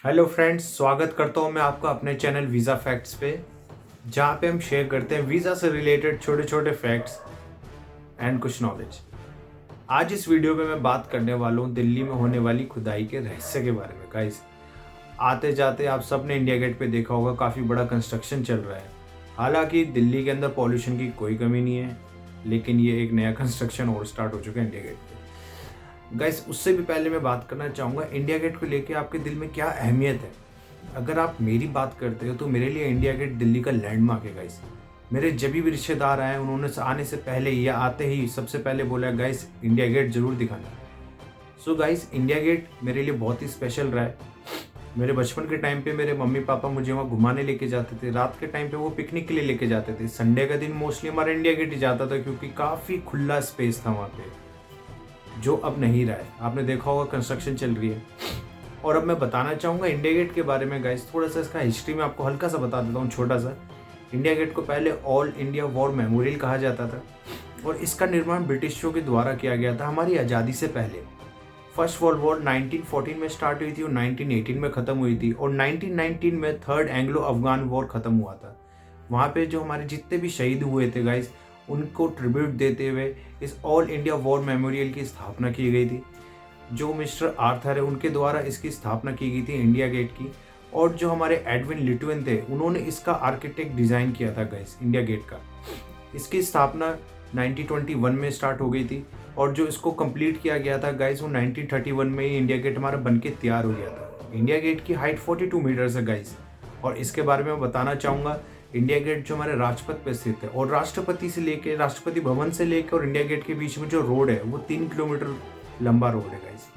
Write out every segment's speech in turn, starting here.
Hello friends, स्वागत करता हूं मैं आपका अपने चैनल वीज़ा फैक्ट्स पे, जहां पे हम शेयर करते हैं वीज़ा से रिलेटेड छोटे छोटे फैक्ट्स एंड कुछ नॉलेज। आज इस वीडियो में मैं बात करने वाला हूं दिल्ली में होने वाली खुदाई के रहस्य के बारे में। गाइस, आते जाते आप सब ने इंडिया गेट पे देखा होगा, काफ़ी बड़ा कंस्ट्रक्शन चल रहा है। हालांकि दिल्ली के अंदर पॉल्यूशन की कोई कमी नहीं है, लेकिन ये एक नया कंस्ट्रक्शन और स्टार्ट हो चुका है इंडिया गेट पे। गाइस, उससे भी पहले मैं बात करना चाहूँगा इंडिया गेट को लेके आपके दिल में क्या अहमियत है। अगर आप मेरी बात करते हो तो मेरे लिए इंडिया गेट दिल्ली का लैंडमार्क है। गाइस, मेरे जब भी रिश्तेदार आए, उन्होंने आने से पहले या आते ही सबसे पहले बोला, गाइस इंडिया गेट जरूर दिखाना। सो गाइस, इंडिया गेट मेरे लिए बहुत ही स्पेशल रहा है। मेरे बचपन के टाइम पे मेरे मम्मी पापा मुझे वहाँ घुमाने लेके जाते थे। रात के टाइम पे वो पिकनिक के लिए लेके जाते थे। संडे का दिन मोस्टली हमारा इंडिया गेट ही जाता था, क्योंकि काफ़ी खुला स्पेस था वहाँ पे, जो अब नहीं रहा है। आपने देखा होगा कंस्ट्रक्शन चल रही है। और अब मैं बताना चाहूँगा इंडिया गेट के बारे में। गाइस, थोड़ा सा इसका हिस्ट्री में आपको हल्का सा बता देता हूँ, छोटा सा। इंडिया गेट को पहले ऑल इंडिया वॉर मेमोरियल कहा जाता था, और इसका निर्माण ब्रिटिशों के द्वारा किया गया था हमारी आज़ादी से पहले। फर्स्ट वर्ल्ड वॉर 1914 में स्टार्ट हुई थी और 1918 में ख़त्म हुई थी, और 1919 में थर्ड एंग्लो अफगान वॉर ख़त्म हुआ था। वहाँ पे जो हमारे जितने भी शहीद हुए थे गाइस, उनको ट्रिब्यूट देते हुए इस ऑल इंडिया वॉर मेमोरियल की स्थापना की गई थी। जो मिस्टर आर्थर है, उनके द्वारा इसकी स्थापना की गई थी इंडिया गेट की। और जो हमारे एडविन लिटविन थे, उन्होंने इसका आर्किटेक्ट डिज़ाइन किया था गाइस, इंडिया गेट का। इसकी स्थापना 1921 में स्टार्ट हो गई थी, और जो इसको कंप्लीट किया गया था गाइस, वो 1931 में ही इंडिया गेट हमारा बन के तैयार हो गया था। इंडिया गेट की हाइट 42 मीटर्स है गाइस। और इसके बारे में मैं बताना चाहूँगा, इंडिया गेट जो हमारे राजपथ पे स्थित है, और राष्ट्रपति से लेके, राष्ट्रपति भवन से लेकर और इंडिया गेट के बीच में जो रोड है, वो 3 किलोमीटर लंबा रोड है गाइस।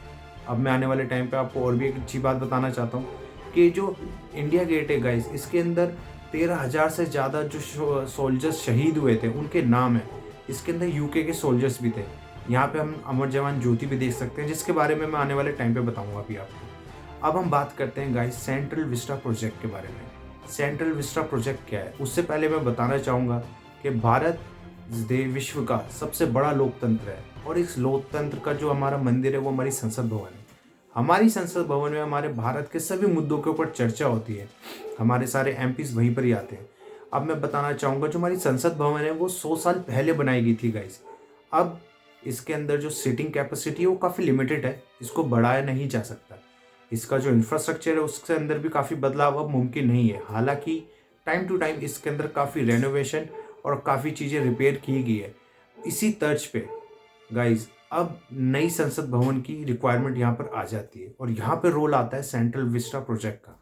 अब मैं आने वाले टाइम पे आपको और भी एक अच्छी बात बताना चाहता हूँ, कि जो इंडिया गेट है गाइस, इसके अंदर 13,000 से ज़्यादा जो सोल्जर्स शहीद हुए थे, उनके नाम है। इसके अंदर यूके के सोल्जर्स भी थे। यहाँ पे हम अमर जवान ज्योति भी देख सकते हैं, जिसके बारे में मैं आने वाले टाइम पे बताऊंगा अभी आपको। अब हम बात करते हैं गाइस सेंट्रल विस्टा प्रोजेक्ट के बारे में। सेंट्रल विस्टा प्रोजेक्ट क्या है, उससे पहले मैं बताना चाहूँगा कि भारत विश्व का सबसे बड़ा लोकतंत्र है, और इस लोकतंत्र का जो हमारा मंदिर है, वो हमारी संसद भवन है। हमारी संसद भवन में हमारे भारत के सभी मुद्दों के ऊपर चर्चा होती है। हमारे सारे एमपीज वहीं पर ही आते हैं। अब मैं बताना चाहूँगा, जो हमारी संसद भवन है, वो 100 साल पहले बनाई गई थी गाइस। अब इसके अंदर जो सीटिंग कैपेसिटी है, वो काफ़ी लिमिटेड है, इसको बढ़ाया नहीं जा सकता। इसका जो इंफ्रास्ट्रक्चर है, उसके अंदर भी काफ़ी बदलाव अब मुमकिन नहीं है। हालांकि टाइम टू टाइम इसके अंदर काफ़ी रेनोवेशन और काफ़ी चीज़ें रिपेयर की गई है। इसी तर्ज पे गाइज, अब नई संसद भवन की रिक्वायरमेंट यहाँ पर आ जाती है, और यहाँ पे रोल आता है सेंट्रल विस्टा प्रोजेक्ट का।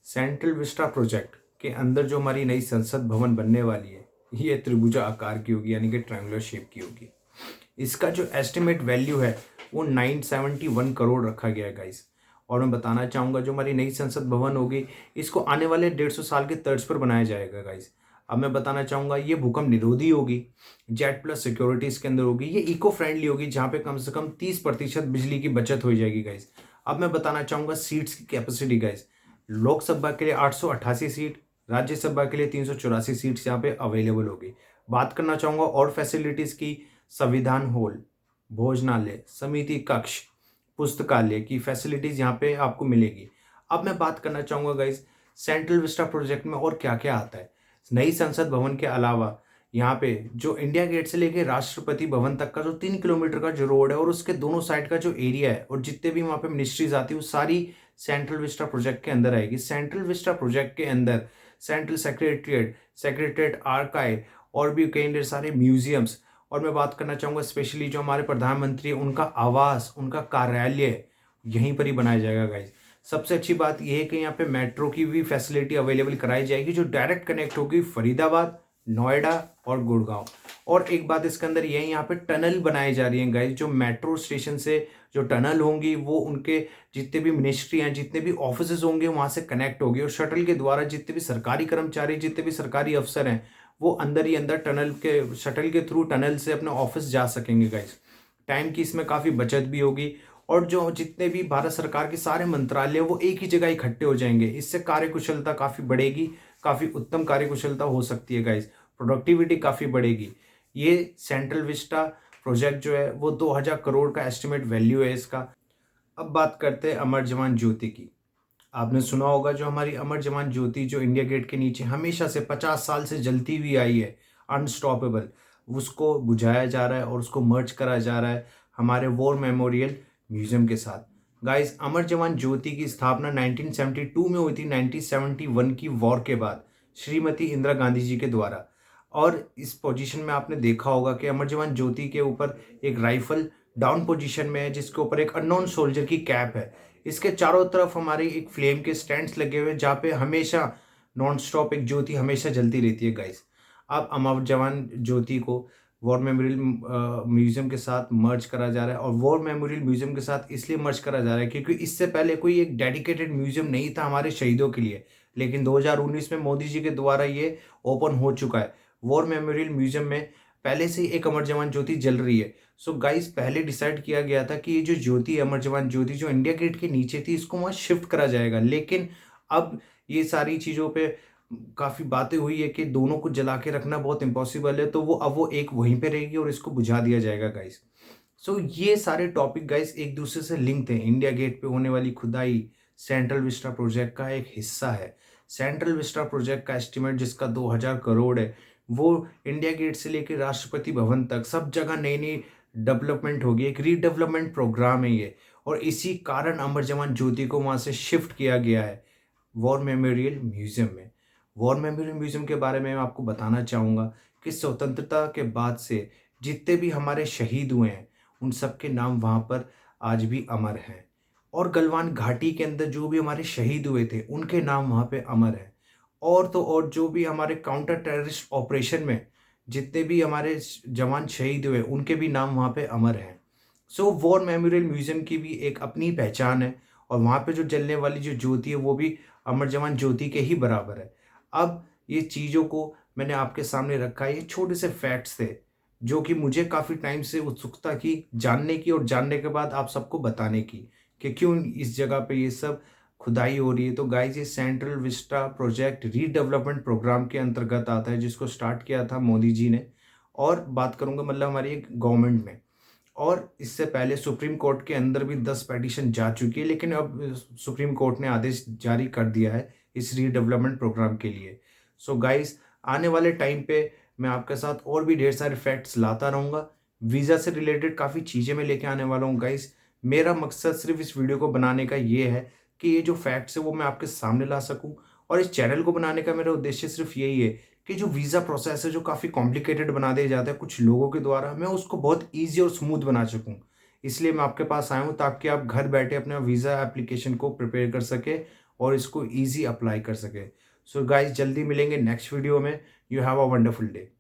सेंट्रल विस्टा प्रोजेक्ट के अंदर जो हमारी नई संसद भवन बनने वाली है, ये त्रिभुजा आकार की होगी, यानी कि ट्रायंगुलर शेप की होगी। इसका जो एस्टिमेट वैल्यू है, वो 971 करोड़ रखा गया है गाइस। और मैं बताना चाहूँगा, जो हमारी नई संसद भवन होगी, इसको आने वाले 150 साल के तर्ज पर बनाया जाएगा गाइस। अब मैं बताना चाहूँगा, ये भूकंप निरोधी होगी, जेट प्लस सिक्योरिटी इसके अंदर होगी, ये इको फ्रेंडली होगी, जहाँ पे कम से कम 30% बिजली की बचत हो जाएगी गाइस। अब मैं बताना चाहूँगा सीट्स की कैपेसिटी गाइस। लोकसभा के लिए 888 सीट, राज्यसभा के लिए 384 सीट्स यहाँ पे अवेलेबल होगी। बात करना चाहूँगा और फैसिलिटीज़ की, संविधान हॉल, भोजनालय, समिति कक्ष, पुस्तकालय की फैसिलिटीज़ यहाँ पे आपको मिलेगी। अब मैं बात करना चाहूँगा गाइस, सेंट्रल विस्टा प्रोजेक्ट में और क्या क्या आता है। नई संसद भवन के अलावा यहाँ पे जो इंडिया गेट से लेके राष्ट्रपति भवन तक का जो 3 किलोमीटर का जो रोड है, और उसके दोनों साइड का जो एरिया है, और जितने भी वहाँ पे मिनिस्ट्रीज आती है, वो सारी सेंट्रल विस्टा प्रोजेक्ट के अंदर आएगी। सेंट्रल विस्टा प्रोजेक्ट के अंदर सेंट्रल सेक्रेटरीट आर्काइव और भी कई ढेर सारे म्यूजियम्स। और मैं बात करना चाहूँगा स्पेशली जो हमारे प्रधानमंत्री है, उनका आवास, उनका कार्यालय यहीं पर ही बनाया जाएगा गाइज। सबसे अच्छी बात यह है कि यहाँ पे मेट्रो की भी फैसिलिटी अवेलेबल कराई जाएगी, जो डायरेक्ट कनेक्ट होगी फरीदाबाद, नोएडा और गुड़गांव। और एक बात इसके अंदर ये है, यहाँ पे टनल बनाई जा रही है गाइज। जो मेट्रो स्टेशन से जो टनल होंगी, वो उनके जितने भी मिनिस्ट्री हैं, जितने भी ऑफिसेज होंगे, वहाँ से कनेक्ट होगी, और शटल के द्वारा जितने भी सरकारी कर्मचारी, जितने भी सरकारी अफसर हैं, वो अंदर ही अंदर टनल के शटल के थ्रू टनल से अपने ऑफिस जा सकेंगे गाइज। टाइम की इसमें काफ़ी बचत भी होगी, और जो जितने भी भारत सरकार के सारे मंत्रालय वो एक ही जगह इकट्ठे हो जाएंगे। इससे कार्यकुशलता काफ़ी बढ़ेगी, काफ़ी उत्तम कार्यकुशलता हो सकती है गाइज, प्रोडक्टिविटी काफ़ी बढ़ेगी। ये सेंट्रल विस्टा प्रोजेक्ट जो है, वो 2000 करोड़ का एस्टिमेट वैल्यू है इसका। अब बात करते हैं अमर जवान ज्योति की। आपने सुना होगा जो हमारी अमर जवान ज्योति जो इंडिया गेट के नीचे हमेशा से 50 साल से जलती हुई आई है, अनस्टॉपेबल, उसको बुझाया जा रहा है और उसको मर्ज करा जा रहा है हमारे वॉर मेमोरियल म्यूजियम के साथ। गाइस, अमर जवान ज्योति की स्थापना 1972 में हुई थी, 1971 की वॉर के बाद श्रीमती इंदिरा गांधी जी के द्वारा। और इस पोजीशन में आपने देखा होगा कि अमर जवान ज्योति के ऊपर एक राइफल डाउन पोजीशन में है, जिसके ऊपर एक अननोन सोल्जर की कैप है। इसके चारों तरफ हमारे एक फ्लेम के स्टैंड्स लगे हुए हैं, जहाँ पे हमेशा नॉन स्टॉप एक ज्योति हमेशा जलती रहती है गाइस। अब अमर जवान ज्योति को वॉर मेमोरियल म्यूजियम के साथ मर्ज करा जा रहा है। और वॉर मेमोरियल म्यूजियम के साथ इसलिए मर्ज करा जा रहा है क्योंकि इससे पहले कोई एक डेडिकेटेड म्यूजियम नहीं था हमारे शहीदों के लिए, लेकिन 2019 में मोदी जी के द्वारा ये ओपन हो चुका है। वॉर मेमोरियल म्यूजियम में पहले से ही एक अमर जवान ज्योति जल रही है। सो गाइस, पहले डिसाइड किया गया था कि ये जो ज्योति है, अमर जवान ज्योति जो इंडिया गेट के नीचे थी, इसको वहाँ शिफ्ट करा जाएगा। लेकिन अब ये सारी चीज़ों पे काफ़ी बातें हुई है कि दोनों को जला के रखना बहुत इम्पॉसिबल है, तो वो एक वहीं पे रहेगी और इसको बुझा दिया जाएगा गाइस। सो ये सारे टॉपिक गाइस एक दूसरे से लिंक थे। इंडिया गेट पे होने वाली खुदाई सेंट्रल विस्टा प्रोजेक्ट का एक हिस्सा है। सेंट्रल विस्टा प्रोजेक्ट का एस्टिमेट, जिसका 2000 करोड़ है, वो इंडिया गेट से लेकर राष्ट्रपति भवन तक सब जगह नई नई डेवलपमेंट होगी। एक रीडेवलपमेंट प्रोग्राम है ये, और इसी कारण अमर जवान ज्योति को वहाँ से शिफ्ट किया गया है वॉर मेमोरियल म्यूजियम में। वॉर मेमोरियल म्यूजियम के बारे में मैं आपको बताना चाहूँगा कि स्वतंत्रता के बाद से जितने भी हमारे शहीद हुए हैं, उन सब के नाम वहाँ पर आज भी अमर हैं। और गलवान घाटी के अंदर जो भी हमारे शहीद हुए थे, उनके नाम वहाँ पे अमर हैं। और तो और जो भी हमारे काउंटर टेररिस्ट ऑपरेशन में जितने भी हमारे जवान शहीद हुए, उनके भी नाम वहाँ पे अमर हैं। सो वॉर मेमोरियल म्यूजियम की भी एक अपनी पहचान है, और वहाँ पे जो जलने वाली जो ज्योति है वो भी अमर जवान ज्योति के ही बराबर है। अब ये चीज़ों को मैंने आपके सामने रखा है, ये छोटे से फैक्ट्स थे जो कि मुझे काफ़ी टाइम से उत्सुकता की जानने की, और जानने के बाद आप सबको बताने की कि क्यों इस जगह पे ये सब खुदाई हो रही है। तो गाइस, ये Central Vista project redevelopment programme के अंतर्गत आता है, जिसको स्टार्ट किया था मोदी जी ने। और बात करूंगा मतलब हमारी एक गवर्नमेंट में, और इससे पहले सुप्रीम कोर्ट के अंदर भी 10 पेटिशन जा चुकी है, लेकिन अब सुप्रीम कोर्ट ने आदेश जारी कर दिया है इस रीडेवलपमेंट प्रोग्राम के लिए। सो गाइस, आने वाले टाइम पे मैं आपके साथ और भी ढेर सारे फैक्ट्स लाता रहूँगा। वीज़ा से रिलेटेड काफ़ी चीज़ें मैं लेके आने वाला हूँ गाइस। मेरा मकसद सिर्फ इस वीडियो को बनाने का ये है कि ये जो फैक्ट्स है वो मैं आपके सामने ला सकूँ। और इस चैनल को बनाने का मेरा उद्देश्य सिर्फ यही है कि जो वीज़ा प्रोसेस है, जो काफ़ी कॉम्प्लिकेटेड बना दिया जाता है कुछ लोगों के द्वारा, मैं उसको बहुत ईजी और स्मूथ बना सकूँ। इसलिए मैं आपके पास आया हूँ, ताकि आप घर बैठे अपना वीज़ा एप्लीकेशन को प्रिपेयर कर सके और इसको ईजी अप्लाई कर सके। सो गाइस, जल्दी मिलेंगे नेक्स्ट वीडियो में। You have a wonderful day.